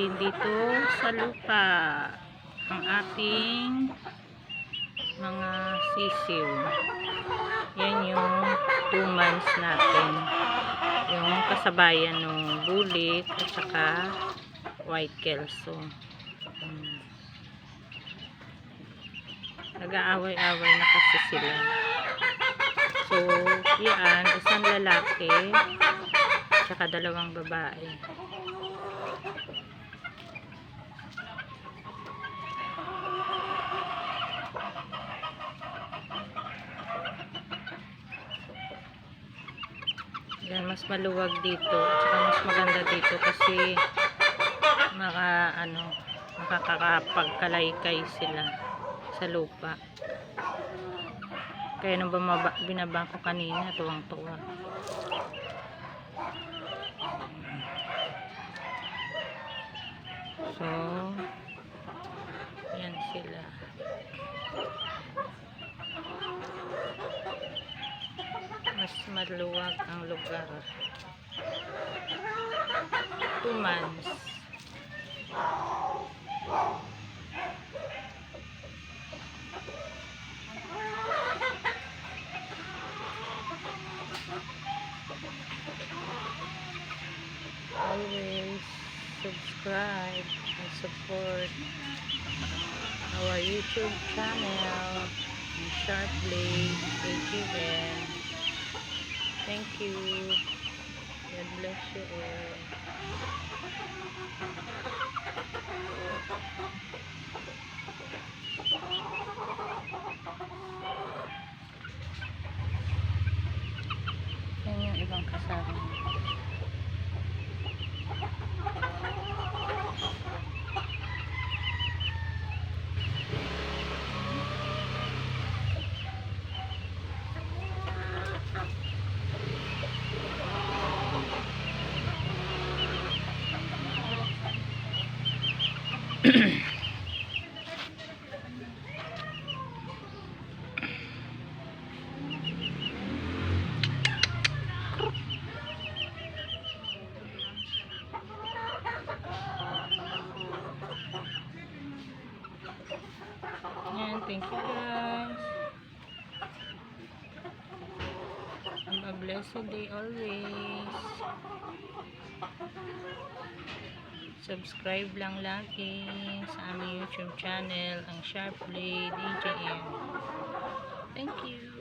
natin dito sa lupa ang ating mga sisiw. Yan yung 2 months natin, yung kasabayan ng bulik at saka white kelso. Nag-aaway-away na kasi sila. So yan, isang lalaki at saka 2 babae. Yan, mas maluwag dito at saka mas maganda dito kasi makakapagkalaykay sila sa lupa. Kaya nung binaba ko kanina, tuwang-tuwa. So yan sila. Mas maluwag ang lugar. 2 months. Always subscribe and support our YouTube channel, Sharp Blade AGN. Thank you. God bless you all. Yan yung ibang kasama. Yan, thank you guys. Have a blessed day always. Subscribe lang lagi sa aming YouTube channel, ang Sharp Blade AGN. Thank you.